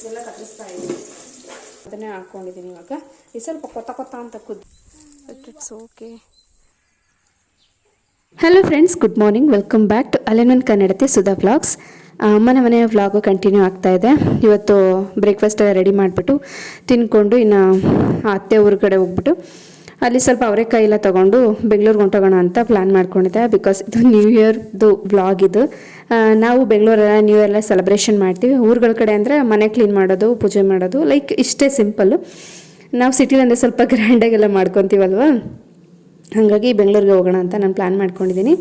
ಎಲ್ಲ ಕತ್ತರಿಸ್ತಾ ಇದ್ದೀನಿ. ಅದನ್ನೇ ಹಾಕ್ಕೊಂಡಿದ್ದೀನಿ ಇವಾಗ. ಈ ಸ್ವಲ್ಪ ಕೊತ್ತ ಅಂತ ಕುದ್ದು. It's okay. Hello friends, good morning. Welcome back to ಅಲೆನ್ ಕನ್ನಡತೆ ಸುಧಾ ವ್ಲಾಗ್ಸ್. ಮನೆಯ ವ್ಲಾಗು ಕಂಟಿನ್ಯೂ ಆಗ್ತಾ ಇದೆ. ಇವತ್ತು ಬ್ರೇಕ್ಫಾಸ್ಟ್ ರೆಡಿ ಮಾಡಿಬಿಟ್ಟು ತಿನ್ಕೊಂಡು ಇನ್ನು ಅತ್ತೆ ಊರ ಕಡೆ ಹೋಗ್ಬಿಟ್ಟು ಅಲ್ಲಿ ಸ್ವಲ್ಪ ಅವರೆಕಾಯಿ ಎಲ್ಲ ತೊಗೊಂಡು ಬೆಂಗಳೂರಿಗೆ ಹೊಂಟೋಗೋಣ ಅಂತ ಪ್ಲ್ಯಾನ್ ಮಾಡ್ಕೊಂಡಿದ್ದೆ. ಬಿಕಾಸ್ ಇದು ನ್ಯೂ ಇಯರ್ದು ವ್ಲಾಗ್ ಇದು. ನಾವು ಬೆಂಗಳೂರೆಲ್ಲ ನ್ಯೂ ಇಯರ್ ಎಲ್ಲ ಸೆಲೆಬ್ರೇಷನ್ ಮಾಡ್ತೀವಿ. ಊರುಗಳ ಕಡೆ ಅಂದರೆ ಮನೆ ಕ್ಲೀನ್ ಮಾಡೋದು, ಪೂಜೆ ಮಾಡೋದು, ಲೈಕ್ ಇಷ್ಟೇ ಸಿಂಪಲ್ಲು. ನಾವು ಸಿಟಿಲಂದರೆ ಸ್ವಲ್ಪ ಗ್ರ್ಯಾಂಡಾಗೆಲ್ಲ ಮಾಡ್ಕೊತೀವಲ್ವ, ಹಾಗಾಗಿ ಬೆಂಗಳೂರಿಗೆ ಹೋಗೋಣ ಅಂತ ನಾನು ಪ್ಲ್ಯಾನ್ ಮಾಡ್ಕೊಂಡಿದ್ದೀನಿ.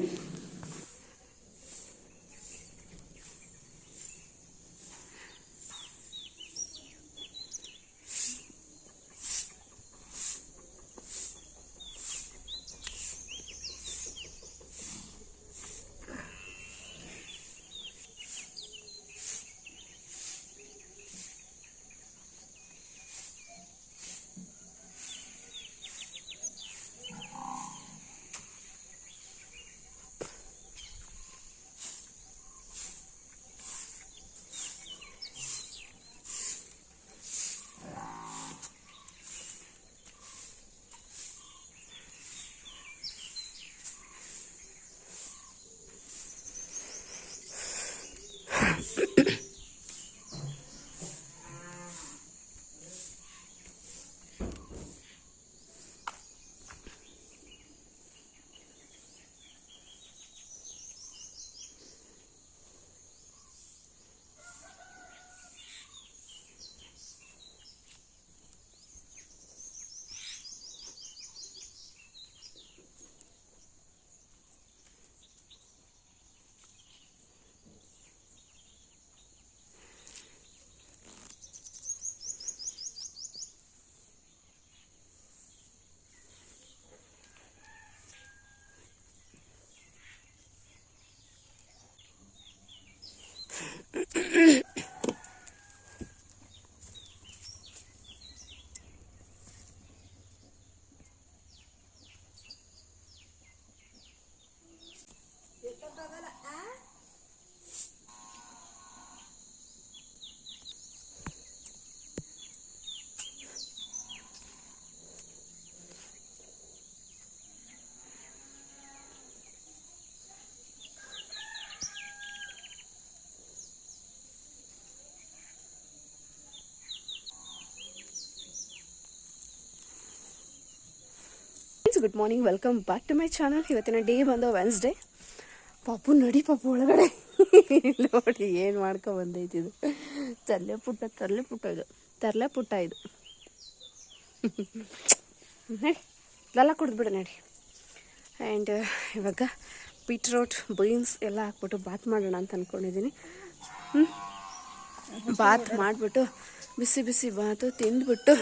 Good morning, welcome back to my channel. ಇವತ್ತಿನ ಡೇ ಬಂದು ವೆನ್ಸ್ಡೇ. ಪಾಪು ನಡಿ ಪಾಪು ಒಳಗಡೆ ನೋಡಿ ಏನು ಮಾಡ್ಕೊ ಬಂದೈತಿ ಇದು. ತರಲೆ ಪುಟ್ಟ ಇದು ನಡಿ ಎಲ್ಲ ಕುಡಿದ್ಬಿಡು ನಡಿ. ಆ್ಯಂಡ್ ಇವಾಗ ಬೀಟ್ರೋಟ್, ಬೀನ್ಸ್ ಎಲ್ಲ ಹಾಕ್ಬಿಟ್ಟು ಬಾತ್ ಮಾಡೋಣ ಅಂತ ಅಂದ್ಕೊಂಡಿದ್ದೀನಿ. ಬಾತ್ ಮಾಡಿಬಿಟ್ಟು ಬಿಸಿ ಬಿಸಿ ಬಾತು ತಿಂದ್ಬಿಟ್ಟು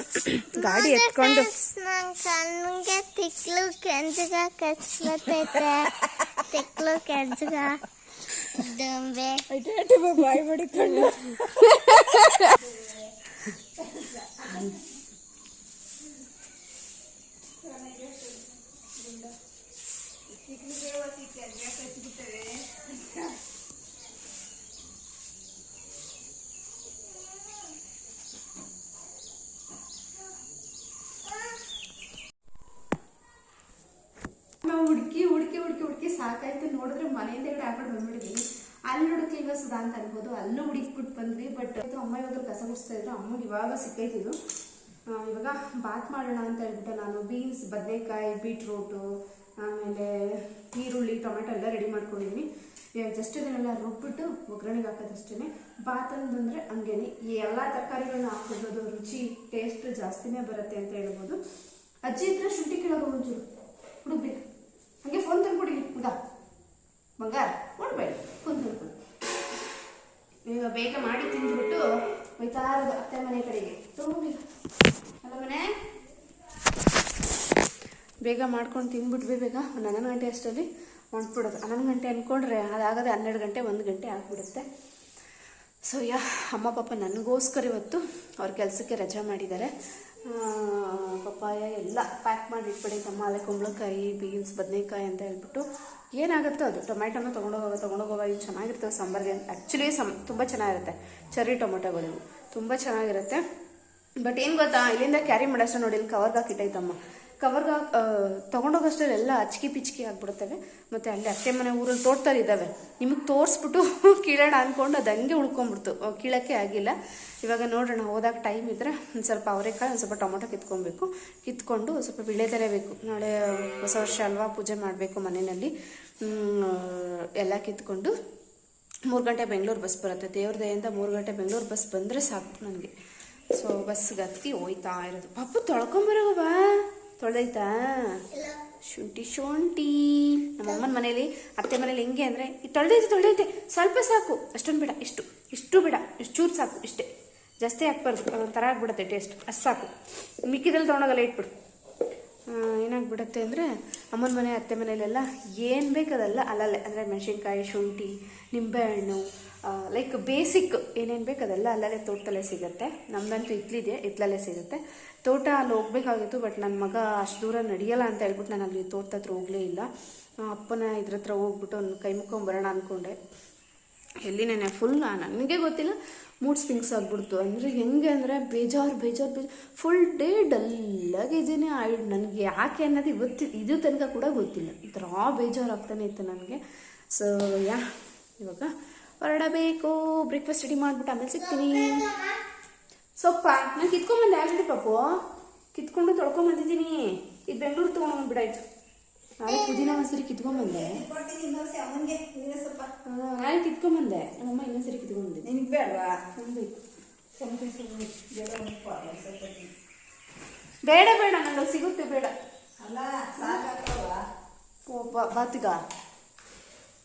ಗಾಡಿ ಎತ್ಕೊಂಡು ಬಾಯ್ ಮಾಡಿಕೊಂಡು ಹುಡುಕಿ ಸಾಕಾಯ್ತು. ನೋಡಿದ್ರೆ ಮನೆಯಿಂದ ಹಾಕೊಂಡು ಬಂದ್ಬಿಟ್ಟಿದ್ದೀನಿ. ಅಲ್ಲಿ ಹುಡುಕ್ಲಿಲ್ವ ಸುಧಾ ಅಂತ ಅನ್ಬೋದು, ಅಲ್ಲೂ ಹುಡುಕ್ಬಿಟ್ಟು ಬಂದ್ವಿ. ಬಟ್ ಅಮ್ಮ ಇವಾಗ ಕಸ ಗುಡಿಸ್ತಾ ಇದ್ರು. ಅಮ್ಮಗೆ ಇವಾಗ ಸಿಕ್ಕೈತಿದ್ದು. ಇವಾಗ ಬಾತ್ ಮಾಡೋಣ ಅಂತ ಹೇಳ್ಬಿಟ್ಟು ನಾನು ಬೀನ್ಸ್, ಬದನೆಕಾಯಿ, ಬೀಟ್ರೂಟು, ಆಮೇಲೆ ಈರುಳ್ಳಿ, ಟೊಮೆಟೊ ಎಲ್ಲ ರೆಡಿ ಮಾಡ್ಕೊಂಡಿದ್ದೀನಿ. ಜಸ್ಟ್ ಇದನ್ನೆಲ್ಲ ರುಬ್ಬಿಟ್ಟು ಒಗ್ಗರಣೆಗೆ ಹಾಕೋದಷ್ಟೇ. ಬಾತ್ ಅಂತಂದರೆ ಹಂಗೇನೆ ಎಲ್ಲ ತರಕಾರಿಗಳನ್ನ ಹಾಕೋದು, ರುಚಿ ಟೇಸ್ಟ್ ಜಾಸ್ತಿನೇ ಬರುತ್ತೆ ಅಂತ ಹೇಳ್ಬೋದು. ಅಜ್ಜಿ ಹತ್ರ ಶುಂಠಿ ಕೀಳೋದು ಒಂಚೂರು ಹುಡುಗ್ಬೇಕು. ಹಾಗೆ ಫೋನ್ ತಂದ್ಕೊಡಿ ಬಂಗಾರ ನೋಡ್ಬೇಡಿ, ಫೋನ್ ತಂದ್ಕೊಡಿ. ಈಗ ಬೇಗ ಮಾಡಿ ತಿಂದ್ಬಿಟ್ಟು ಹೋಯ್ತಾ ಇರೋದು ಅತ್ತೆ ಮನೆ ಕಡೆಗೆ. ತಗೋಬೇಕ ಅಲ್ಲ ಮನೆ, ಬೇಗ ಮಾಡ್ಕೊಂಡು ತಿಂದ್ಬಿಟ್ವಿ. ಬೇಗ ಒಂದು 11 ಗಂಟೆ ಅಷ್ಟರಲ್ಲಿ ಹೊಂಟ್ಬಿಡೋದು. 11 ಗಂಟೆ ಅಂದ್ಕೊಂಡ್ರೆ ಅದಾಗದೆ 12 ಗಂಟೆ 1 ಗಂಟೆ ಆಗಿಬಿಡುತ್ತೆ. ಸೊ ಅಮ್ಮ ಪಾಪ ನನಗೋಸ್ಕರ ಇವತ್ತು ಅವ್ರ ಕೆಲಸಕ್ಕೆ ರಜಾ ಮಾಡಿದ್ದಾರೆ. ಪಪ್ಪಾಯ ಎಲ್ಲ ಪ್ಯಾಕ್ ಮಾಡಿ ಇಟ್ಬಿಡಿ ತಮ್ಮ. ಅಲ್ಲೇ ಕುಂಬಳಕಾಯಿ, ಬೀನ್ಸ್, ಬದನೆಕಾಯಿ ಅಂತ ಹೇಳ್ಬಿಟ್ಟು ಏನಾಗುತ್ತೋ ಅದು. ಟೊಮೆಟೊನ ತೊಗೊಂಡೋಗುವಾಗ ಇವು ಚೆನ್ನಾಗಿರ್ತವೆ ಸಾಂಬಾರಿಗೆ. ಆ್ಯಕ್ಚುಲಿ ತುಂಬ ಚೆನ್ನಾಗಿರುತ್ತೆ ಚೆರ್ರಿ ಟೊಮೆಟೊಗಳು, ತುಂಬ ಚೆನ್ನಾಗಿರುತ್ತೆ. ಬಟ್ ಏನು ಗೊತ್ತಾ, ಇಲ್ಲಿಂದ ಕ್ಯಾರಿ ಮಾಡೋಷ್ಟು ನೋಡಿ ಇಲ್ಲಿ ಕವರ್ಗೆ ಹಾಕಿಟ್ಟೈತಮ್ಮ. ಕವರ್ಗೆ ತೊಗೊಂಡೋಗೋಷ್ಟು ಎಲ್ಲ ಅಚ್ಕಿ ಪಿಚ್ಕಿ ಆಗ್ಬಿಡ್ತವೆ. ಮತ್ತು ಅಲ್ಲಿ ಅತ್ತೆ ಮನೆ ಊರಲ್ಲಿ ತೋಟದಲ್ಲಿ ಇದ್ದಾವೆ, ನಿಮಗೆ ತೋರಿಸ್ಬಿಟ್ಟು ಕೀಳೋಣ ಅಂದ್ಕೊಂಡು ಅದು ಹಂಗೆ ಉಳ್ಕೊಂಬಿಡ್ತು, ಕೀಳೋಕ್ಕೆ ಆಗಿಲ್ಲ. ಇವಾಗ ನೋಡೋಣ, ಹೋದಾಗ ಟೈಮ್ ಇದ್ದರೆ ಒಂದು ಸ್ವಲ್ಪ ಅವರೆಕಾಳು, ಒಂದು ಸ್ವಲ್ಪ ಟೊಮೊಟೊ ಕಿತ್ಕೊಂಡು ಸ್ವಲ್ಪ ವಿಳ್ಯದೆಲೆ ಬೇಕು. ನಾಳೆ ಹೊಸ ವರ್ಷ ಅಲ್ವಾ, ಪೂಜೆ ಮಾಡಬೇಕು ಮನೆಯಲ್ಲಿ. ಎಲ್ಲ ಕಿತ್ಕೊಂಡು 3 ಗಂಟೆ ಬೆಂಗಳೂರು ಬಸ್ ಬರುತ್ತೆ. ದೇವ್ರ ದಯೆಯಿಂದ 3 ಗಂಟೆ ಬೆಂಗಳೂರು ಬಸ್ ಬಂದರೆ ಸಾಕು ನನಗೆ. ಸೊ ಬಸ್ಗೆ ಹತ್ತಿ ಹೋಯ್ತಾ ಇರೋದು. ಪಾಪು ತೊಳ್ಕೊಂಬರೋವಾ, ತೊಳೆದೈತಾ ಶುಂಠಿ ನಮ್ಮಮ್ಮನ ಮನೇಲಿ, ಅತ್ತೆ ಮನೇಲಿ ಹೆಂಗೆ ಅಂದರೆ ತೊಳೆದೈತೆ ಸ್ವಲ್ಪ ಸಾಕು, ಅಷ್ಟೊಂದು ಬೇಡ, ಇಷ್ಟು ಬೇಡ, ಇಷ್ಟು ಚೂರು ಸಾಕು, ಇಷ್ಟೇ, ಜಾಸ್ತಿ ಹಾಕ್ಬಾರ್ದು, ಒಂಥರ ಆಗ್ಬಿಡುತ್ತೆ ಟೇಸ್ಟ್, ಅಷ್ಟು ಸಾಕು. ಮಿಕ್ಕಿದಲ್ಲಿ ತೊಗೊಂಡೋಗಲ್ಲ ಇಟ್ಬಿಡು. ಏನಾಗ್ಬಿಡುತ್ತೆ ಅಂದರೆ ಅಮ್ಮನ ಮನೆ ಅತ್ತೆ ಮನೇಲೆಲ್ಲ ಏನು ಬೇಕದಲ್ಲ ಅಲ್ಲಲ್ಲೇ, ಅಂದರೆ ಮೆಣಸಿನ್ಕಾಯಿ, ಶುಂಠಿ, ನಿಂಬೆಹಣ್ಣು, ಲೈಕ್ ಬೇಸಿಕ್ ಏನೇನು ಬೇಕು ಅದೆಲ್ಲ ಅಲ್ಲಲ್ಲೇ ತೋಟದಲ್ಲೇ ಸಿಗುತ್ತೆ. ನಮ್ಮದಂತೂ ಹಿತ್ತಲಲ್ಲೇ ಸಿಗುತ್ತೆ. ತೋಟ ಅಲ್ಲಿ ಹೋಗ್ಬೇಕಾಗಿತ್ತು, ಬಟ್ ನನ್ನ ಮಗ ಅಷ್ಟು ದೂರ ನಡೆಯಲ್ಲ ಅಂತ ಹೇಳ್ಬಿಟ್ಟು ನಾನು ಅಲ್ಲಿ ತೋಟದ ಹತ್ರ ಹೋಗಲೇ ಇಲ್ಲ. ಅಪ್ಪನ ಇದ್ರ ಹತ್ರ ಹೋಗ್ಬಿಟ್ಟು ಒಂದು ಕೈ ಮುಕ್ಕೊಂಬರೋಣ ಅಂದ್ಕೊಂಡೆ. ಎಲ್ಲಿನೇನೆ ಫುಲ್ ನನಗೆ ಗೊತ್ತಿಲ್ಲ, ಮೂಡ್ ಸ್ವಿಂಗ್ಸ್ ಆಗ್ಬಿಡ್ತು. ಅಂದರೆ ಹೆಂಗೆ ಅಂದರೆ ಬೇಜಾರು ಫುಲ್ ಡೇ ಡಲ್ಲಾಗಿದ್ದೀನಿ. ನನಗೆ ಯಾಕೆ ಅನ್ನೋದು ಇದು ತನಕ ಕೂಡ ಗೊತ್ತಿಲ್ಲ. ಈ ಥರ ಬೇಜಾರು ಆಗ್ತಾನೆ ಇತ್ತು ನನಗೆ. ಸೊ ಇವಾಗ ಹೊರಡಬೇಕು. ಬ್ರೇಕ್ಫಾಸ್ಟ್ ರೆಡಿ ಮಾಡಿಬಿಟ್ಟು ಆಮೇಲೆ ಸಿಗ್ತೀನಿ. ಸೊಪ್ಪ ನಾನು ಕಿತ್ಕೊಂಬಂದೆ ಆಲ್ರೆಡಿ ಪಾಪು, ಕಿತ್ಕೊಂಡು ತೊಳ್ಕೊಂಬಂದಿದ್ದೀನಿ. ಇದು ಬೆಂಗಳೂರು ತೊಗೊಂಡ್ಬಂದ್ಬಿಡಾಯ್ತು. ನಾಳೆ ಪುದೀನ ಒಂದ್ಸರಿ ಕಿತ್ಕೊಂಬಂದೆ, ನಾಳೆ ಕಿತ್ಕೊಂಬಂದೆ. ನಮ್ಮಮ್ಮ ಇನ್ನೊಂದ್ಸರಿ ಕಿತ್ಕೊಂಡ್ಬಂದೆ. ನಿನಗೆ ಬೇಡವಾ? ಬೇಡ ನನಗೆ ಸಿಗುತ್ತೆ, ಬೇಡ ಅಲ್ಲ ಬಾತಿಗ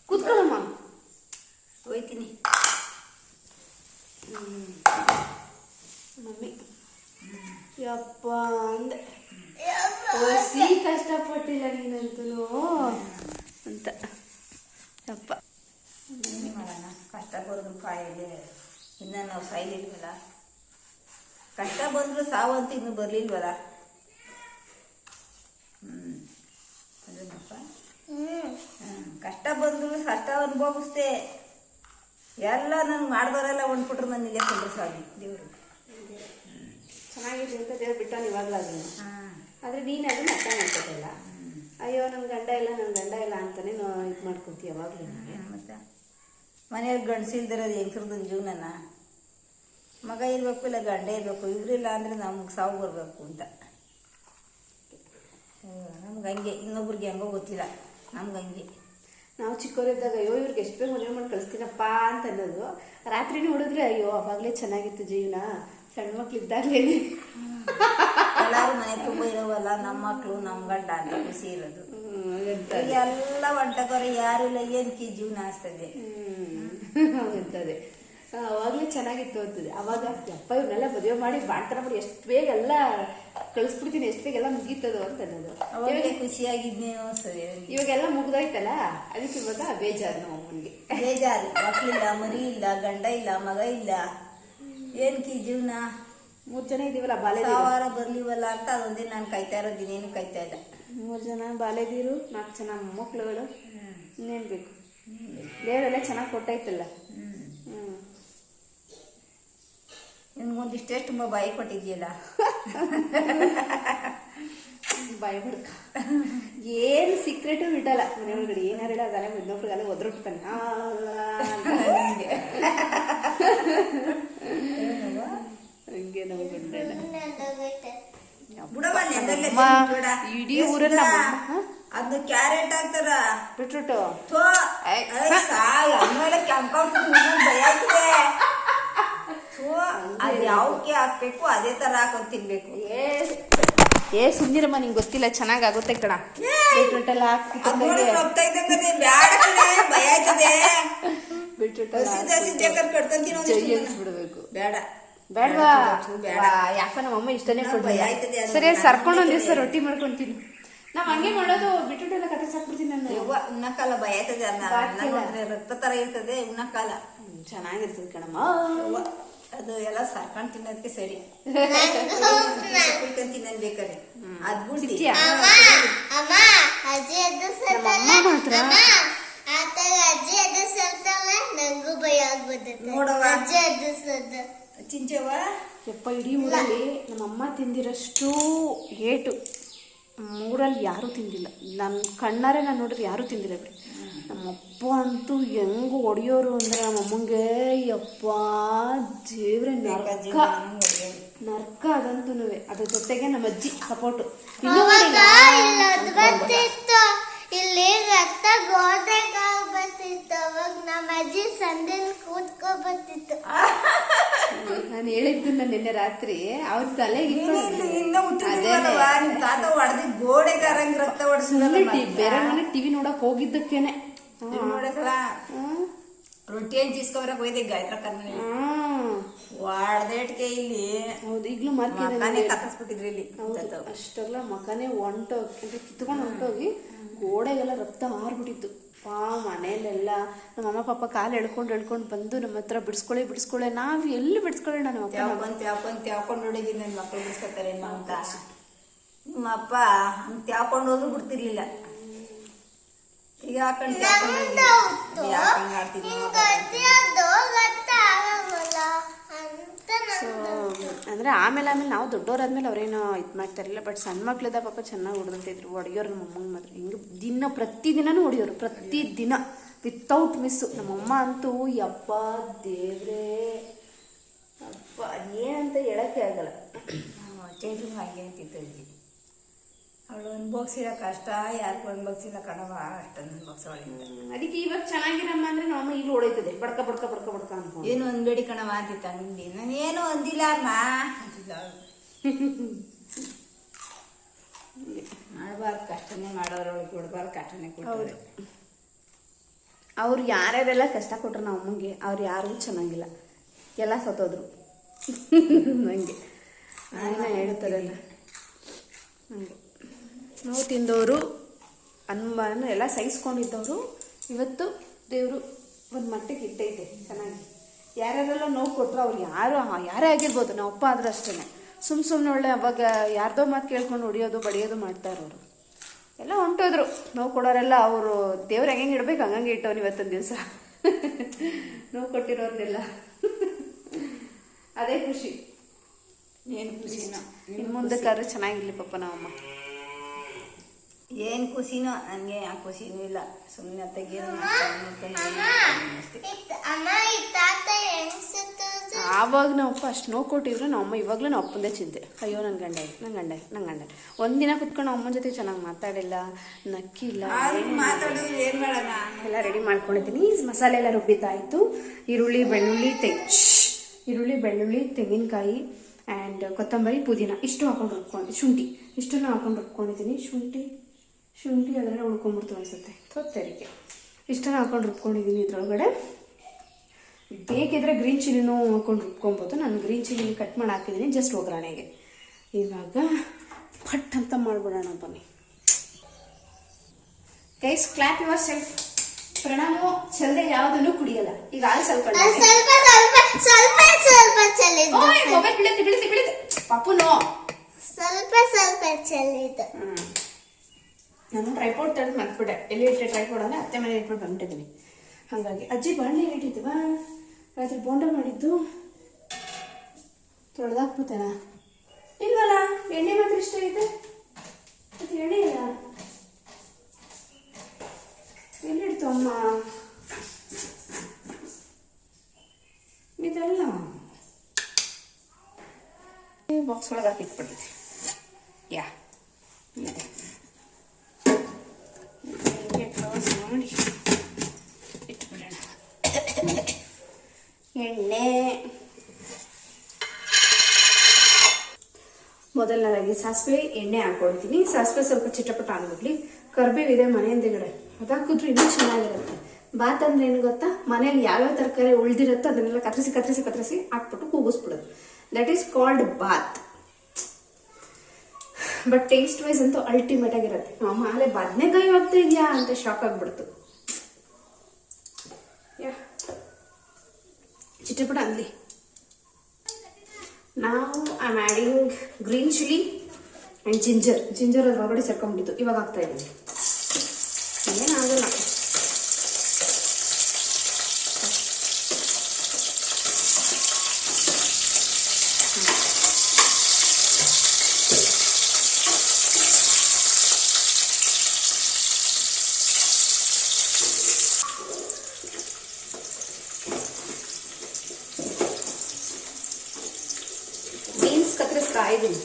ಕೂತ್ಕೊಳ್ಳಮ್ಮ, ಹೋಯ್ತೀನಿ. ಮಮ್ಮಿ ಯಪ್ಪ ಅಂದೆ, ಒಸಿ ಕಷ್ಟಪಟ್ಟಿಲ್ಲ ನೀನಂತೂ ಅಂತ. ಯಪ್ಪ ಏನು ಮಾಡೋಣ, ಕಷ್ಟ ಬರೋದು ಕಾಯಿಲೆ. ಇನ್ನು ನಾವು ಸಾಯ್ಲಿಲ್ವಲ್ಲ, ಕಷ್ಟ ಬಂದರೂ ಸಾವಂತೂ ಇನ್ನೂ ಬರಲಿಲ್ವಲ್ಲ. ಅದನ್ನಪ್ಪ, ಕಷ್ಟ ಬಂದರೂ ಕಷ್ಟ ಅನುಭವಿಸ್ದೆ. ಎಲ್ಲ ನನಗೆ ಮಾಡಿದವರೆಲ್ಲ ಹೊಂದ್ಬಿಟ್ರು, ನಾನು ಇಲ್ಲೇ ಕೊಂಡು ಸಾಗಿ ದೇವರು ಚೆನ್ನಾಗಿದೆ ಅಂತ ದೇವ್ರು ಬಿಟ್ಟಾನ ಇವಾಗಲಾದ್ರೂ. ಆದರೆ ನೀನು ಅದನ್ನ ಅರ್ಥ ಮಾಡ್ಕೊತಿಲ್ಲ. ಅಯ್ಯೋ ನನ್ನ ಗಂಡ ಇಲ್ಲ ಅಂತಾನೆ ಇದು ಮಾಡ್ಕೊತೀಯ ಯಾವಾಗಲೂ. ಮತ್ತು ಮನೆಯಲ್ಲಿ ಗಂಡಸಿಲ್ದಿರೋದು ಹೆಂಗ್ಸ್ರದ್ದು ಜೀವನನ. ಮಗ ಇರಬೇಕು, ಇಲ್ಲ ಗಂಡ ಇರಬೇಕು, ಇವರಿಲ್ಲ ಅಂದರೆ ನಮ್ಗೆ ಸಾವು ಬರಬೇಕು ಅಂತ. ನಮ್ಗೆ ಹಂಗೆ, ಇನ್ನೊಬ್ರಿಗೆ ಹೆಂಗೋ ಗೊತ್ತಿಲ್ಲ, ನಮ್ಗೆ ಹಂಗೆ. ನಾವು ಚಿಕ್ಕವರಿದ್ದಾಗ ಅಯ್ಯೋ ಇವ್ರಿಗೆ ಎಷ್ಟು ಬೇಗ ಮದುವೆ ಮಾಡಿ ಕಳಿಸ್ತೀನಪ್ಪ ಅಂತ ಅನ್ನೋದು. ರಾತ್ರಿ ನೋಡಿದ್ರೆ ಅಯ್ಯೋ ಅವಾಗಲೇ ಚೆನ್ನಾಗಿತ್ತು ಜೀವನ, ಸಣ್ಣ ಮಕ್ಳಿದ್ದಾಗಲೇ. ಎಲ್ಲರೂ ಮನೆ ತುಂಬ ಇರೋವಲ್ಲ, ನಮ್ಮ ಮಕ್ಕಳು ನಮ್ಮ ಗಂಡ ಅಂತ ಖುಷಿ ಇರೋದು. ಎಲ್ಲ ಹೊಂಟಕೋರೆ ಯಾರು ಇಲ್ಲ, ಏನಕ್ಕೆ ಜೀವನ ಅನಿಸ್ತದೆ. ಅಂತದೆ ಅವಾಗಲೇ ಚೆನ್ನಾಗಿತ್ತು ಅಂತದೆ. ಅವಾಗ ಅಪ್ಪ ಇವ್ರನ್ನೆಲ್ಲ ಮದುವೆ ಮಾಡಿ ಬಾಣ್ತನ ಮಾಡಿ ಎಷ್ಟು ಬೇಗ ಎಲ್ಲ ಕಳಿಸ್ಬಿಡ್ತೀನಿ, ಎಷ್ಟು ಬೇಗ ಎಲ್ಲ ಮುಗೀತದು ಅಂತ ಅನ್ನೋದು. ಅವಾಗ ಖುಷಿಯಾಗಿದ್ನೇನೋ ಸರಿ. ಇವಾಗೆಲ್ಲ ಮುಗ್ದಾಯ್ತಲ್ಲ, ಅದಕ್ಕೆ ಇವಾಗ ಬೇಜಾರು ನಮ್ಮ ಅಮ್ಮನಿಗೆ. ಬೇಜಾರು, ಮಕ್ಕಳಿಲ್ಲ, ಮರಿ ಇಲ್ಲ, ಗಂಡ ಇಲ್ಲ, ಮಗ ಇಲ್ಲ, ಏನಕ್ಕೆ ಜೀವನ. 3 ಜನ ಇದೀವಲ್ಲ ಬಾಲ್ಯ, ಸಾವಾರ ಬರ್ಲಿವಲ್ಲ ಅಂತ ಅದೊಂದೇ ನಾನು ಕಾಯ್ತಾ ಇರೋದು, ಇನ್ನೇನು ಕಾಯ್ತಾ ಇಲ್ಲ. 3 ಜನ ಬಾಲ್ಯದೀರು, 4 ಜನ ಮೊಮ್ಮಕ್ಕಳುಗಳು, ಇನ್ನೇನು ಬೇಕು. ದೇವರೆಲ್ಲ ಚೆನ್ನಾಗಿ ಕೊಟ್ಟಾಯ್ತಲ್ಲ. ನಿಮ್ಗೊಂದಿಷ್ಟೇ ತುಂಬ ಬಾಯಿ ಕೊಟ್ಟಿದ್ಯಲ್ಲ. ಬಾಯಿ ಬಿಡ್ಕ ಏನು ಸೀಕ್ರೆಟು ಬಿಟ್ಟಲ್ಲ ಮನೆ ಒಳಗಡೆ. ಏನಾರು ಹೇಳ ಅದಲ್ಲ, ಇನ್ನೊಬ್ರಿಗೆಲ್ಲ ಒದ್ರುಟ್ತಾನೆ. ಹಂಗೆ ನಾವು ಇಡೀ ಊರನ್ನ ಅದು ಕ್ಯಾರೆಟ್ ಹಾಕ್ತಾರ ಬಿಟ್ಬಿಟ್ಟು ಭಯ ಆಗ್ತದೆ. ಅದು ಯಾವಕ್ಕೆ ಹಾಕ್ಬೇಕು ಅದೇ ತರ ಹಾಕೊಂಡ್ ತಿನ್ಬೇಕು. ಸುಂದಿರಮ್ಮ, ನಿಂಗೆ ಗೊತ್ತಿಲ್ಲ, ಚೆನ್ನಾಗಾಗುತ್ತೆ ಕಣ. ಬೀಟ್ರೂಟ್ ಎಲ್ಲ ಭಯ ಆಯ್ತದೆ. ಬಿಡ್ಬೇಕು. ಬೇಡ ಬೇಡವಾ? ಯಾಕ ನಮ್ಮಮ್ಮ ಇಷ್ಟನೇ ಸರಿ ಸರ್ಕೊಂಡು ಒಂದ್ ದಿವಸ ರೊಟ್ಟಿ ಮಾಡ್ಕೊಂತೀನಿ. ನಾವ್ ಹಂಗೆ ಮಾಡೋದು, ಬೀಟ್ರೂಟ್ ಎಲ್ಲ ಕತೆ ಸಾಕ್ಬಿಡ್ತೀನಿ ನಾನು. ಉಣ್ಣಕ್ಕಾಲ ಭಯ ಆಯ್ತದೆ, ರಕ್ತ ತರ ಇರ್ತದೆ ಉಣ್ಣಕ್ಕಾಲ. ಚೆನ್ನಾಗಿರ್ತದೆ ಕಣಮ್ಮ. ಅದು ಎಲ್ಲ ಸರ್ಕೊಂಡ್ ತಿನ್ನೋದಕ್ಕೆ ಸರಿ. ತಿನ್ನೋದ್ ಬೇಕಾದ್ರೆ ಅದ್ ಬಿಡ್ತೀಯ ಅಜ್ಜಿ ಅದು ನಮ್ಮಮ್ಮ ಮಾತ್ರ ಅಜ್ಜಿ ಅದು ಸತ್ತಲ್ಲ ನಂಗೂ ಭಯ ಆಗ್ಬಿಡುತ್ತೆ ನೋಡವ್ವ. ಅಜ್ಜಿ ಅದು ಸತ್ತ ಚಿಂಚವ್ವ ಯಪ್ಪ ಇಡೀ ಊರಲ್ಲಿ ನಮ್ಮಮ್ಮ ತಿಂದಿರೋಷ್ಟು ಏಟು ಊರಲ್ಲಿ ಯಾರೂ ತಿಂದಿಲ್ಲ. ನನ್ನ ಕಣ್ಣಾರೆ ನಾನು ನೋಡಿದ್ರೆ ಯಾರೂ ತಿಂದಿಲ್ಲ ಬಿಡಿ. ನಮ್ಮಪ್ಪ ಅಂತೂ ಹೆಂಗೆ ಹೊಡಿಯೋರು ಅಂದರೆ ನಮ್ಮಮ್ಮಂಗೆ ಯಪ್ಪ ದೇವ್ರೆ ನರ್ಕ ಅದಂತೂ ಅದ್ರ ಜೊತೆಗೆ ನಮ್ಮ ಅಜ್ಜಿ ಸಪೋರ್ಟು. ಇಲ್ಲೊಂದು ಬರ್ತಿತ್ತು ಇಲ್ಲಿ ರಕ್ತ ಗೋಡೆಗೆ ಬರ್ತಿತ್ತು ಅವಾಗ ನಮ್ಮ ಅಜ್ಜಿ ಸಂದಿಲ್ ಕೂತ್ಕೊ ಬರ್ತಿತ್ತು. ನಾನು ಹೇಳಿದ್ದನ್ನ ನಿನ್ನೆ ರಾತ್ರಿ ಅವ್ರ ತಲೆಗೆ ಇನ್ನ ಹುಟ್ಟಿಲ್ವಲ್ಲವ್ವ, ನಿಮ್ ತಾತ ಹೊಡೆದಿ ಗೋಡೆಗಾರಂಗ್ ರಕ್ತ ಹೊಡ್ಸಿದ್ರಲ್ಲ ಬೇರೆ ಮನೆ ಟಿವಿ ನೋಡಕ್ ಹೋಗಿದ್ದಕ್ಕೇನೆ ನೋಡಕಲ್ಲ ರೊಟ್ಟಿ ಏನ್ ಚೀಸ್ಕೊಬರಕ್ ಹೋಯ್ದೆ ಗಾಯತ್ರ ಕರ್ನ ವಾಡ್ದೇಟ್ಗೆ ಇಲ್ಲಿ ಹೌದು ಈಗ್ಲೂ ಮಕ್ಕನೇ ಕತ್ತರಿಸ್ಬಿಟ್ಟಿದ್ರಿ ಇಲ್ಲಿ. ಅಷ್ಟೆಲ್ಲ ಮಕನೇ ಹೊಂಟೋಗಿ ಅಂದ್ರೆ ಕಿತ್ಕೊಂಡು ಹೊಂಟೋಗಿ ಗೋಡೆಗೆಲ್ಲ ರಕ್ತ ಹಾರ್ಬಿಟ್ಟಿತ್ತು. ಮನೇಲೆಲ್ಲ ನಮ್ಮಮ್ಮ ಪಾಪ ಕಾಲು ಎಳ್ಕೊಂಡು ಬಂದು ನಮ್ಮ ಹತ್ರ ಬಿಡಿಸ್ಕೊಳ್ಳೆ ನಾವ್ ಎಲ್ಲಿ ಬಿಡಿಸ್ಕೊಳ್ಳೋಣ. ನಮ್ಮ ತ್ಯಾವ್ಕೊಂಡ್ ನೋಡಿದೀನಿ ನನ್ನ ಮಕ್ಳು ಬಿಡಿಸ್ಕೊತಾರೆ ಅಂತ. ನಿಮ್ಮ ಅಪ್ಪ ಹಂಗ್ ತ್ಯಾವ್ಕೊಂಡು ಹೋದ್ರು ಬಿಡ್ತಿರ್ಲಿಲ್ಲ. ಈಗ ಹಾಕೊಂಡ್ ಆಡ್ತಿದ್ವಿ. ಸೊ ಅಂದ್ರೆ ಆಮೇಲೆ ನಾವು ದೊಡ್ಡವರಾದ್ಮೇಲೆ ಅವ್ರೇನೋ ಇದು ಮಾಡ್ತಾರಿಲ್ಲ. ಬಟ್ ಸಣ್ಣ ಮಕ್ಳಿದ್ದ ಪಾಪ ಚೆನ್ನಾಗಿ ಹೊಡೆದಿದ್ರು. ಹೊಡೆಯೋರು ನಮ್ಮಮ್ಮನ ಮಾತ್ರ ಹಿಂಗೆ ಪ್ರತಿದಿನನೂ ಹೊಡೆಯೋರು, ಪ್ರತಿದಿನ ವಿತೌಟ್ ಮಿಸ್ಸು. ನಮ್ಮಮ್ಮ ಅಂತೂ ಯಪ್ಪ ದೇವ್ರೇ ಅಪ್ಪ ಏನಂತ ಹೇಳಕ್ಕೆ ಆಗಲ್ಲ. ಚೈತ್ರ ಹಾಗೆ ಅಂತಿದ್ದಿ ಅವಳು ಅನ್ಭೋಗ್ಸಿರೋ ಕಷ್ಟ ಯಾರಿಗೂ ಅನ್ಭೋಗ್ಸಿಲ್ಲ ಕಣವ, ಅಷ್ಟೊಂದು ಅನ್ಭೋಗ್ಸವಳಿಂದ. ಅದಕ್ಕೆ ಇವಾಗ ಚೆನ್ನಾಗಿರಮ್ಮ ಅಂದ್ರೆ ನಮ್ಮಮ್ಮ ಈಗ ಹೊಡೈತದೆ ಬಡ್ಕ ಅನ್ಕೊಂಡು. ಏನು ಅನ್ಬೇಡಿ ಕಣವ ಅಂತಿತ್ತ ಅಂಗಡಿ. ನಾನು ಏನು ಅಂದಿಲ್ಲ ಅಮ್ಮ ಅಂತಿಲ್ಲ. ಮಾಡಬಾರ್ದು ಕಷ್ಟನೇ ಮಾಡೋರೊಳಗೆ ಕೊಡ್ಬಾರ್ದು ಕಷ್ಟನೇ ಕೊಡೋರು. ಅವ್ರು ಯಾರ್ಯಾರೆಲ್ಲ ಕಷ್ಟ ಕೊಟ್ರು ನಮ್ಮ ಅಮ್ಮಂಗೆ ಅವ್ರು ಯಾರೂ ಚೆನ್ನಾಗಿಲ್ಲ, ಎಲ್ಲ ಸತ್ತೋದ್ರು. ಹಂಗೆ ಹೇಳ್ತಾರಲ್ಲ ಹಂಗೆ ನೋವು ತಿಂದವರು ಅನುಮಾನ ಎಲ್ಲ ಸಹಿಸ್ಕೊಂಡಿದ್ದವರು ಇವತ್ತು ದೇವರು ಒಂದು ಮಟ್ಟಿಗೆ ಇಟ್ಟೈತೆ ಚೆನ್ನಾಗಿ. ಯಾರ್ಯಾರೆಲ್ಲ ನೋವು ಕೊಟ್ಟರು ಅವ್ರು ಯಾರೇ ಆಗಿರ್ಬೋದು, ನಾವು ಅಪ್ಪ ಆದ್ರೂ ಅಷ್ಟೇ ಸುಮ್ಮನೆ ಒಳ್ಳೆ ಅವಾಗ ಯಾರ್ದೋ ಮಾತು ಕೇಳ್ಕೊಂಡು ಹೊಡಿಯೋದು ಬಡಿಯೋದು ಮಾಡ್ತಾರೆ. ಅವರು ಎಲ್ಲ ಹೊಂಟೋದ್ರು. ನೋವು ಕೊಡೋರೆಲ್ಲ ಅವರು ದೇವ್ರು ಹೆಂಗೆ ಇಡ್ಬೇಕು ಹಂಗಂಗೆ ಇಟ್ಟವ್ನು ಇವತ್ತೊಂದು ದಿವಸ ನೋವು ಕೊಟ್ಟಿರೋರ್ನೆಲ್ಲ. ಅದೇ ಖುಷಿ. ಏನು ಖುಷಿನೋ ಇನ್ನು ಮುಂದಕ್ಕಾದ್ರೂ ಚೆನ್ನಾಗಿರ್ಲಿ ಪಾಪ ನಮ್ಮಮ್ಮ. ಏನು ಖುಷಿನೋ ನನಗೆ ಆ ಖುಷಿನೂ ಇಲ್ಲ. ಸುಮ್ಮನೆ ತೆಗಿಯೋದು ಆವಾಗ ನಾವಪ್ಪ ಅಷ್ಟು ನೋವು ಕೊಟ್ಟಿದ್ರು ನಮ್ಮಮ್ಮ ಇವಾಗಲೂ ನಾವು ಅಪ್ಪಂದೇ ಚಿಂತೆ. ಅಯ್ಯೋ ನನ್ನ ಗಂಡ ಒಂದಿನ ಕುತ್ಕೊಂಡು ಅಮ್ಮನ ಜೊತೆ ಚೆನ್ನಾಗಿ ಮಾತಾಡಿಲ್ಲ, ನಕ್ಕಿಲ್ಲ, ಏನು ಮಾಡೋಣ. ಎಲ್ಲ ರೆಡಿ ಮಾಡ್ಕೊಂಡಿದ್ದೀನಿ. ಮಸಾಲೆ ಎಲ್ಲ ರುಬ್ಬಿದ್ದಾಯಿತು. ಈರುಳ್ಳಿ ಬೆಳ್ಳುಳ್ಳಿ ತೆಂಗಿನಕಾಯಿ ಆ್ಯಂಡ್ ಕೊತ್ತಂಬರಿ ಪುದೀನ ಇಷ್ಟು ಹಾಕೊಂಡು ರುಬ್ಕೊಂಡು, ಶುಂಠಿ ಇಷ್ಟನ್ನು ಹಾಕೊಂಡು ರುಬ್ಕೊಂಡಿದ್ದೀನಿ. ಶುಂಠಿ ಅದರಲ್ಲಿ ಉಳ್ಕೊಂಡ್ಬಿಡ್ತು ಅನಿಸುತ್ತೆ, ತೊತ್ತರಿಕೆ ಇಷ್ಟನ್ನು ಹಾಕೊಂಡು ರುಬ್ಕೊಂಡಿದ್ದೀನಿ. ಇದ್ರೊಳಗಡೆ ಬೇಕಿದ್ರೆ ಗ್ರೀನ್ ಚಿಲ್ಲಿನೂ ಹಾಕೊಂಡು ರುಬ್ಕೊಬೋದು. ನಾನು ಗ್ರೀನ್ ಚಿಲ್ಲಿ ಕಟ್ ಮಾಡಿ ಹಾಕಿದ್ದೀನಿ ಜಸ್ಟ್ ಒಗ್ಗರಣೆಗೆ. ಇವಾಗ ಪಟ್ ಅಂತ ಮಾಡ್ಬಿಡೋಣ ಬನ್ನಿ. Guys clap your self. ಪ್ರಣಾಮು ಚಲ್ದೆ ಯಾವುದನ್ನು ಕುಡಿಯಲ್ಲ. ಈಗ ಹಾಲು ಸ್ವಲ್ಪ ಮೊಬೈಲ್ ಬೀಳುತ್ತೆ ಪಪ್ಪುನು ಸ್ವಲ್ಪ ಚೆಲ್ಲಿದ್ದು. ನಾನು ಟ್ರೈಪೋರ್ಡ್ ತೆಗೆದು ಮರ್ತ್ಬಿಟ್ಟೆ. ಎಲ್ಲಿ ಇಟ್ಟೆ ಟ್ರೈಪೋರ್ಡ್ ಅಂದರೆ ಅತ್ತೆ ಮನೆ ಇಟ್ಬಿಟ್ಟು ಬಂದ್ಬಿಟ್ಟಿದ್ದೀನಿ. ಹಾಗಾಗಿ ಅಜ್ಜಿ ಬಾಣಲೆ ಇಟ್ಟಿದ್ದೀವ ರಾತ್ರಿ ಬೋಂಡ ಮಾಡಿದ್ದು ತೊಳೆದಾಕ್ಬಿಡ್ತೇನ ಇಲ್ವಲ್ಲ. ಎಣ್ಣೆ ಮಾತ್ರ ಇಷ್ಟ ಇದೆ, ಅದು ಎಣ್ಣೆ ಇಲ್ಲ. ಎಲ್ಲಿಡ್ತು ಅಮ್ಮ ಇದೆಲ್ಲ? ಬಾಕ್ಸ್ ಒಳಗೆ ಹಾಕಿಟ್ಬಿಟ್ಟಿದ್ದೆ. ಯಾ ಇದೆ ಕ್ಲೋಸ್ ಮಾಡಿ ಇಟ್ಬಿಡೋಣ. ಎಣ್ಣೆ ಮೊದಲನೇದಾಗಿ ಸಾಸಿವೆ ಎಣ್ಣೆ ಹಾಕೊಳ್ತೀನಿ. ಸಾಸಿವೆ ಸ್ವಲ್ಪ ಚಿಟಪಟ ಆಗ್ಬಿಡ್ಲಿ. ಕರ್ಬೇವಿದೆ ಮನೆ ಹಿಂದೆಗಡೆ, ಅದು ಹಾಕಿದ್ರೆ ಇನ್ನೂ ಚೆನ್ನಾಗಿರುತ್ತೆ. ಬಾತ್ ಅಂದ್ರೆ ಏನು ಗೊತ್ತಾ, ಮನೇಲಿ ಯಾವ್ಯಾವ ತರಕಾರಿ ಉಳ್ದಿರುತ್ತೋ ಅದನ್ನೆಲ್ಲ ಕತ್ತರಿಸಿ ಹಾಕ್ಬಿಟ್ಟು ಕೂಗಿಸ್ಬಿಡೋದು. That is called bath. But taste wise ಅಂತೂ ಅಲ್ಟಿಮೇಟ್ ಆಗಿರುತ್ತೆ. ಆಮೇಲೆ ಬದನೆಕಾಯಿ ಹೋಗ್ತಾ ಇದೆಯಾ ಅಂತ ಶಾಕ್ ಆಗ್ಬಿಡ್ತು. ಚಿಟಪಟ ಅಂದ್ಲಿ. ನಾವು I am adding green chilli and ginger ಅದ್ರ ಒಳಗಡೆ ಸೇರ್ಕೊಂಡ್ಬಿಟ್ಟಿತ್ತು. ಇವಾಗ ಹಾಕ್ತಾ ಇದ್ದೀನಿ. ಇದ್ದೀನಿ.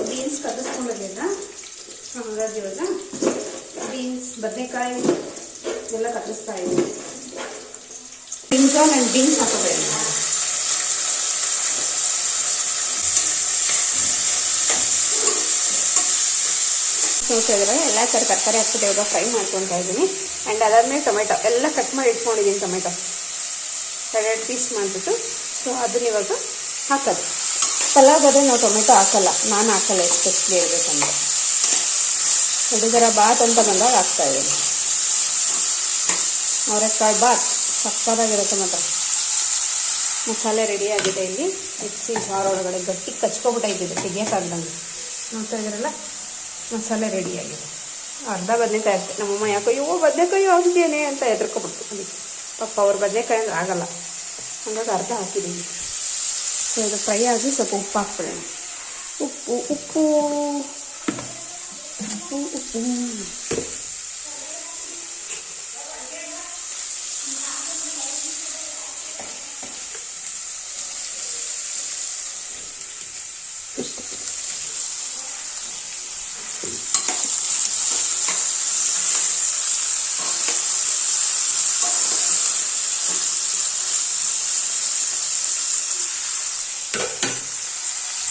ಬೀನ್ಸ್ ಕಲಿಸ್ಕೊಂಡಿಲ್ಲ, ಹಾಗಾಗಿ ಇವಾಗ ಬೀನ್ಸ್ ಬದನೆಕಾಯಿ ಎಲ್ಲ ಕಲಿಸ್ತಾ ಇದ್ದೀನಿ. ಬ್ರಿಂಜಾಲ್ ಆ್ಯಂಡ್ ಬೀನ್ಸ್ ಹಾಕೋಬೇಡಿ. ನೋಡ್ತಾ ಇದ್ರೆ ಎಲ್ಲ ಥರ ತರಕಾರಿ ಹಾಕ್ಬಿಟ್ಟು ಇವಾಗ ಫ್ರೈ ಮಾಡ್ಕೊತಾ ಇದ್ದೀನಿ. ಆ್ಯಂಡ್ ಅದಾದ್ಮೇಲೆ ಟೊಮೆಟೊ ಎಲ್ಲ ಕಟ್ ಮಾಡಿ ಇಟ್ಕೊಂಡಿದ್ದೀನಿ. ಟೊಮೆಟೊ 2 ಪೀಸ್ ಮಾಡಿಬಿಟ್ಟು ಸೊ ಅದನ್ನ ಇವಾಗ ಹಾಕೋದು. ಪಲಾವ್ಗಾದ್ರೆ ನಾವು ಟೊಮೆಟೊ ಹಾಕಲ್ಲ, ನಾನು ಹಾಕಲ್ಲ ಎಸ್ಪೆಷಲಿ ಹೇಳ್ಬೇಕಂದ್ರೆ. ಹುಡುಗರ ಬಾತ್ ಅಂತ ಬಂದಾಗ ಹಾಕ್ತಾಯಿದ್ದೀನಿ. ಅವರೆಕಾಳು ಬಾತ್ ಸಕ್ಕತ್ತಾಗಿರುತ್ತೆ ಮಾತ್ರ. ಮಸಾಲೆ ರೆಡಿ ಆಗಿದೆ. ಇಲ್ಲಿ ಮಿಕ್ಸಿ ಜಾರ್ ಒಳಗಡೆ ಗಟ್ಟಿ ಕಚ್ಕೊಬಿಟ್ಟೈತಿದೆ, ತೆಗಿಯೋಕ್ಕಾಗ್ದಂಗೆ. ನೋಡ್ತಾ ಇದ್ದೀರಲ್ಲ, ಮಸಾಲೆ ರೆಡಿಯಾಗಿದೆ. ಅರ್ಧ ಬದನೆಕಾಯಿ ಹಾಕ್ತೆ. ನಮ್ಮಮ್ಮ ಯಾಕೋ ಬದನೆಕಾಯಿ ಹಾಕ್ತೇನೆ ಅಂತ ಹೆದರ್ಕೊಬಿಡ್ತು. ಅದಕ್ಕೆ ಪಾಪ ಅವ್ರ ಬದನೆಕಾಯಿ ಅಂದ್ರೆ ಆಗಲ್ಲ, ಹಂಗಾಗಿ ಅರ್ಧ ಹಾಕಿದ್ದೀನಿ. ಸೊ ಇದು ಫ್ರೈ ಆಗಿ ಸ್ವಲ್ಪ ಉಪ್ಪು ಹಾಕ್ಬಿಡೋಣ. ಉಪ್ಪು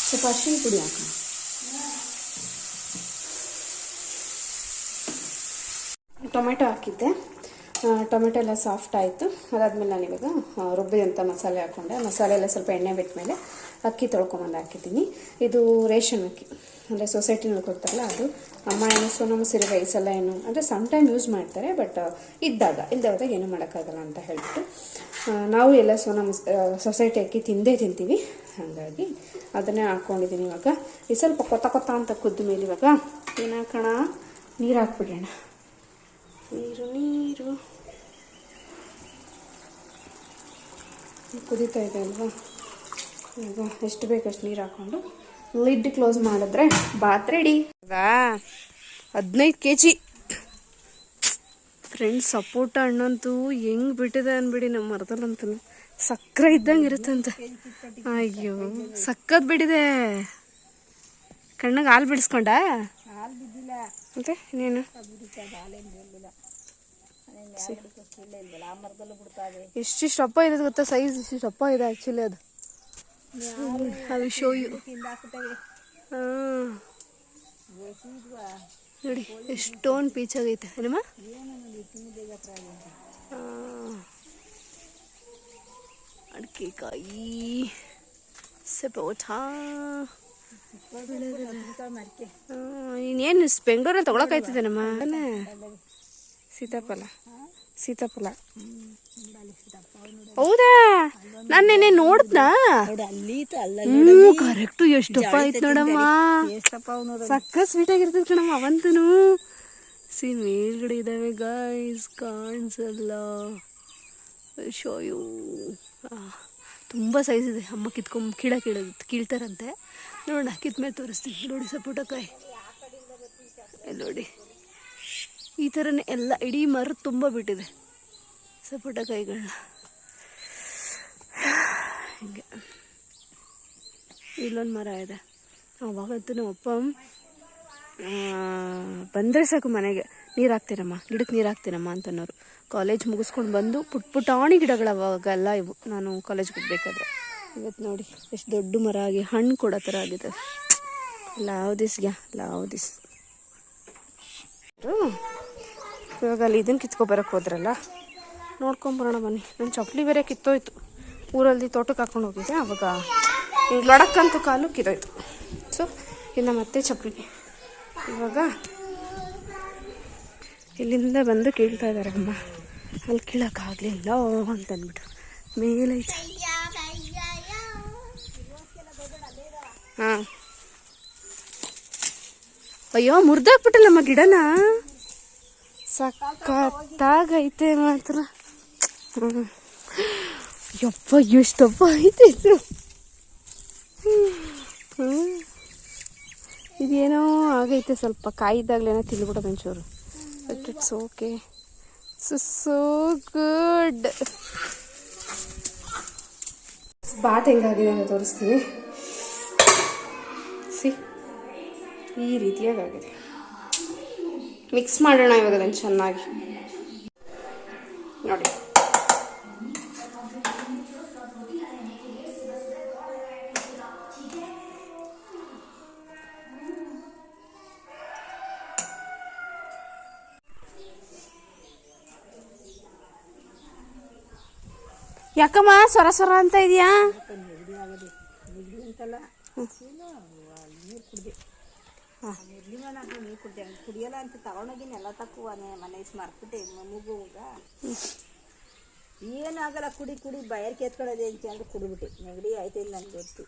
ಸ್ವಲ್ಪ ಅರಿಶಿನ ಪುಡಿ ಹಾಕೋಣ. ಟೊಮೆಟೊ ಹಾಕಿದ್ದೆ. ಟೊಮೆಟೊ ಎಲ್ಲ ಸಾಫ್ಟ್ ಆಯಿತು. ಅದಾದಮೇಲೆ ನಾನಿವಾಗ ರುಬ್ಬಿದಂಥ ಮಸಾಲೆ ಹಾಕ್ಕೊಂಡೆ. ಮಸಾಲೆ ಎಲ್ಲ ಸ್ವಲ್ಪ ಎಣ್ಣೆ ಬಿಟ್ಟ ಮೇಲೆ ಅಕ್ಕಿ ತೊಳ್ಕೊಂಬಂದು ಹಾಕಿದ್ದೀನಿ. ಇದು ರೇಷನ್ ಅಕ್ಕಿ, ಅಂದರೆ ಸೊಸೈಟಿನಲ್ಲಿ ಕೊಡ್ತಾರಲ್ಲ ಅದು. ಅಮ್ಮ ಏನು ಸೋನಾ ಮಸೂರಿ ರೈಸ್ ಎಲ್ಲ ಏನು ಅಂದರೆ ಸಮ್ ಟೈಮ್ ಯೂಸ್ ಮಾಡ್ತಾರೆ, ಬಟ್ ಇಲ್ಲದೆ ಹೋದಾಗ ಏನೂ ಮಾಡೋಕ್ಕಾಗಲ್ಲ ಅಂತ ಹೇಳ್ಬಿಟ್ಟು ನಾವು ಎಲ್ಲ ಸೊಸೈಟಿ ಅಕ್ಕಿ ತಿಂತೀವಿ. ಹಾಗಾಗಿ ಅದನ್ನೇ ಹಾಕ್ಕೊಂಡಿದ್ದೀನಿ. ಇವಾಗ ಇದು ಸ್ವಲ್ಪ ಕೊತ್ತ ಅಂತ ಕುದ್ದ ಮೇಲೆ ಇವಾಗ ಏನು ಹಾಕೋಣ, ನೀರು ಹಾಕ್ಬಿಡೋಣ. ನೀರು ಕುದೀತಾ ಇದೆ ಅಲ್ವಾ. ಈಗ ಎಷ್ಟು ಬೇಕಷ್ಟು ನೀರು ಹಾಕ್ಕೊಂಡು ಲಿಡ್ ಕ್ಲೋಸ್ ಮಾಡಿದ್ರೆ ಬಾತ್ ರೆಡಿ. 15 kg friends. ಸಪೋಟ ಹಣ್ಣಂತೂ ಹೆಂಗೆ ಬಿಟ್ಟಿದೆ ಅನ್ಬಿಡಿ ನಮ್ಮ ಮರದಲ್ಲಂತೂ ಸಕ್ಕರೆ ಇದ್ದಂಗೆ ಇರುತ್ತಂತೆ. ಅಯ್ಯೋ ಸಕ್ಕತ್ ಬಿಟ್ಟಿದೆ. ಕಣ್ಣಾಗ ಹಾಲು ಬಿಡಿಸ್ಕೊಂಡ ಮತ್ತೆ ಇನ್ನೇನು ಎಷ್ಟಿಷ್ಟು ಅಪ್ಪ ಇದೆ ಗೊತ್ತಾ, ಸೈಜ್ ಇಷ್ಟಿಷ್ಟು ಅಪ್ಪ ಇದೆ ಆ್ಯಕ್ಚುಲಿ. ಅದು ಶೋ ಯು. ನೋಡಿ ಎಷ್ಟೊಂದು ಪೀಚ್ ಆಗೈತೆ ಏನಮ್ಮ. ಅಡಿಕೆಕಾಯಿ, ಸಪೋಟ. ಇನ್ನೇನು ಬೆಂಗಳೂರಲ್ಲಿ ತೊಗೊಳಕಾಯ್ತಿದೆ ನಮ್ಮ. ಸೀತಾಫಲ ಹೌದಾ? ನಾನು ನೆನ್ನೆ ನೋಡ್ದಾ. ಕರೆಕ್ಟು ಎಷ್ಟಪ್ಪ ಆಯ್ತು ನೋಡಮ್ಮ. ಸಕ್ಕ ಸ್ವೀಟ್ ಆಗಿರ್ತದೆ ಕಣಮ್ಮ ಅವಂತೂ. ಮೇಲ್ಗಡೆ ಇದಾವೆ ಗೈಸ್, ಕಾಣಿಸಲ್ಲ. ಶೋಯು ತುಂಬ ಸೈಜ್ ಇದೆ. ಅಮ್ಮ ಕೀಳ್ತಾರಂತೆ. ನೋಡೋಣ, ಕಿತ್ಮೇಲೆ ತೋರಿಸ್ತೀನಿ. ನೋಡಿ ಸಪೋಟಕಾಯಿ ನೋಡಿ, ಈ ಥರನೇ ಎಲ್ಲ ಇಡೀ ಮರ ತುಂಬ ಬಿಟ್ಟಿದೆ ಸಪೋಟಕಾಯಿಗಳನ್ನ. ಹಿಂಗೆ ಇಲ್ಲೊಂದು ಮರ ಇದೆ. ಅವಾಗಂತೂ ನಮ್ಮಪ್ಪ ಬಂದರೆ ಸಾಕು ಮನೆಗೆ ನೀರು ಹಾಕ್ತೀನಮ್ಮ, ಗಿಡಕ್ಕೆ ನೀರು ಹಾಕ್ತೀನಮ್ಮ ಅಂತನ್ನೋರು. ಕಾಲೇಜ್ ಮುಗಿಸ್ಕೊಂಡು ಬಂದು ಪುಟ್ಟಾಣಿ ಗಿಡಗಳು ಅವಾಗೆಲ್ಲ ಇವು, ನಾನು ಕಾಲೇಜ್ಗೆ ಹೋಗ್ಬೇಕಾದ್ರೆ. ಇವತ್ತು ನೋಡಿ ಎಷ್ಟು ದೊಡ್ಡ ಮರ ಆಗಿ ಹಣ್ಣು ಕೊಡೋ ಥರ ಆಗಿದೆ. Love this. ಇವಾಗ ಅಲ್ಲಿ ಇದನ್ನು ಕಿತ್ಕೊಬರಕ್ಕೆ ಹೋದ್ರಲ್ಲ, ನೋಡ್ಕೊಂಬರೋಣ ಬನ್ನಿ. ನನ್ನ ಚಪ್ಪಲಿ ಬೇರೆ ಕಿತ್ತೋಯ್ತು. ಊರಲ್ಲಿ ತೋಟಕ್ಕೆ ಹಾಕೊಂಡು ಹೋಗಿದ್ದೆ, ಅವಾಗ ಈಗ ಲಡಕ್ಕಂತೂ ಕಾಲು ಕಿತ್ತೋಯ್ತು. ಸೊ ಇನ್ನು ಮತ್ತೆ ಚಪ್ಪಲಿ ಇವಾಗ ಇಲ್ಲಿಂದ ಬಂದು ಕೀಳ್ತಾ ಇದ್ದಾರೆ ಅಮ್ಮ. ಅಲ್ಲಿ ಕೀಳೋಕ್ಕಾಗಲಿಲ್ಲ ಅಂತಂದ್ಬಿಟ್ಟು ಮೇಲೈತೆ. ಹಾಂ, ಅಯ್ಯೋ ಮುರಿದಾಕ್ಬಿಟ್ಟಲ್ಲಮ್ಮ ಗಿಡನ. ಸಕ್ಕತ್ತಾಗೈತೆ ಮಾತ್ರ. ಯಪ್ಪ ಎಷ್ಟಪ್ಪ ಐತೆ ಇದು. ಇದೇನೋ ಆಗೈತೆ ಸ್ವಲ್ಪ. ಕಾಯಿದಾಗ್ಲೇನೋ ತಿಂದ್ಬಿಡೋದು ಒಂಚೂರು. But it's okay. So good. Bath ಹೆಂಗಾಗಿದೆ ಅಂತ ತೋರಿಸ್ತೀನಿ. ಈ ರೀತಿಯಾಗಿ ಆಗಿದೆ. ಮಿಕ್ಸ್ ಮಾಡೋಣ ಇವಾಗ ಅದನ್ನು ಚೆನ್ನಾಗಿ. ನೋಡಿ ಯಾಕಮ್ಮ ಸ್ವರ ಸ್ವರ ಅಂತ ಇದೆಯಾ? ಕುಡಿಯಲ್ಲ ಅಂತ ತಗೊಂಡೋಗಿನ ಎಲ್ಲ ತಕ್ಕುವ ಮನೆ ಮರ್ಬಿಟ್ಟೆ ಮಗುಗ ಏನಾಗಲ್ಲ, ಕುಡಿ ಕುಡಿ ಬಯರ್ ಕೆತ್ಕೊಳ್ಳೋದೆ ಅಂತ ಅಂದ್ರೆ ಕುಡಿಬಿಟ್ಟೆ. ನೆಗಡಿ ಆಯ್ತು ಇಲ್ಲ ನನ್ಗೆ ಗೊತ್ತು.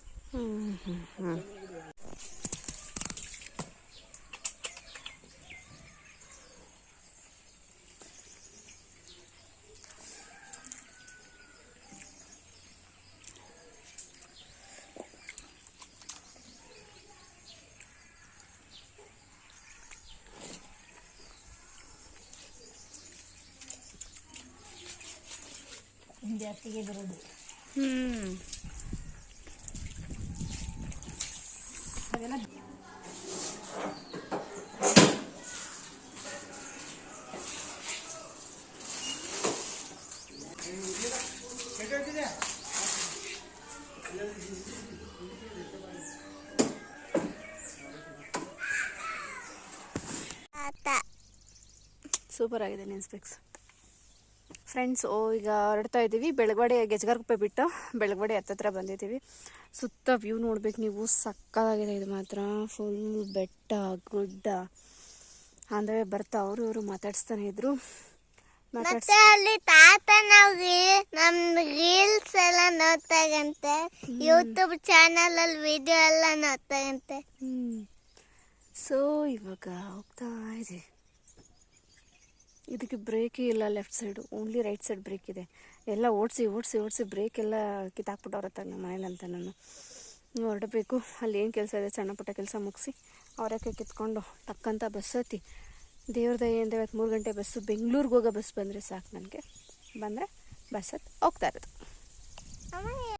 ಜಾಸ್ತಿಗೆ ಬರೋದು. ಸೂಪರ್ ಆಗಿದೆ ನಿನ್ನ ಸ್ಪೆಕ್ಸ್. ಫ್ರೆಂಡ್ಸ್, ಈಗ ಹೊರಡ್ತಾ ಇದ್ದೀವಿ. ಬೆಳಗ್ವಾಡೆ ಗೆಜ್ಗಾರ್ಗುಪ್ಪೆ ಬಿಟ್ಟು ಬೆಳಗ್ವಾಡೆ ಹತ್ತತ್ರ ಬಂದಿದ್ದೀವಿ. ಸುತ್ತ ವ್ಯೂ ನೋಡ್ಬೇಕು ನೀವು, ಸಕ್ಕತ್ತಾಗಿದೆ ಇದು ಮಾತ್ರ. ಫುಲ್ ಬೆಟ್ಟ ಗುಡ್ಡ ಅಂದರೆ ಬರ್ತಾ ಅವರು ಇವರು ಮಾತಾಡಿಸ್ತಾನೆ ಇದ್ರು. ಮತ್ತೆ ಅಲ್ಲಿ ತಾತ ನಮ್ ರೀಲ್ಸ್ ಎಲ್ಲ ನೋಡ್ತಾಗಂತೆ, ಯೂಟ್ಯೂಬ್ ಚಾನಲ್ ಅಲ್ಲಿ ವಿಡಿಯೋ ಎಲ್ಲ ನೋಡ್ತಾಗಂತೆ. ಸೊ ಇವಾಗ ಹೋಗ್ತಾ ಇದೆ. ಇದಕ್ಕೆ ಬ್ರೇಕೇ ಇಲ್ಲ left side, only right side brake ಇದೆ. ಎಲ್ಲ ಓಡಿಸಿ ಬ್ರೇಕ್ ಎಲ್ಲ ಕಿತ್ತಾಕ್ಬಿಟ್ಟವ್ರತ್ತ ನಮ್ಮ ಮನೇಲಿ ಅಂತ. ನಾನು ಹೊರಡಬೇಕು. ಅಲ್ಲಿ ಏನು ಕೆಲಸ ಇದೆ ಸಣ್ಣ ಪುಟ್ಟ ಕೆಲಸ ಮುಗಿಸಿ ಅವರಕ್ಕೆ ಕಿತ್ಕೊಂಡು ಟಕ್ಕಂತ ಬಸ್ ಹತ್ತಿ, ದೇವ್ರ ದಯೆಯಿಂದ ಇವತ್ತು 3 ಗಂಟೆ ಬಸ್ಸು, ಬೆಂಗಳೂರಿಗೆ ಹೋಗೋ ಬಸ್ ಬಂದರೆ ಸಾಕು ನನಗೆ. ಬಂದರೆ ಬಸ್ ಹತ್ತಿ ಹೋಗ್ತಾ ಇರೋದು.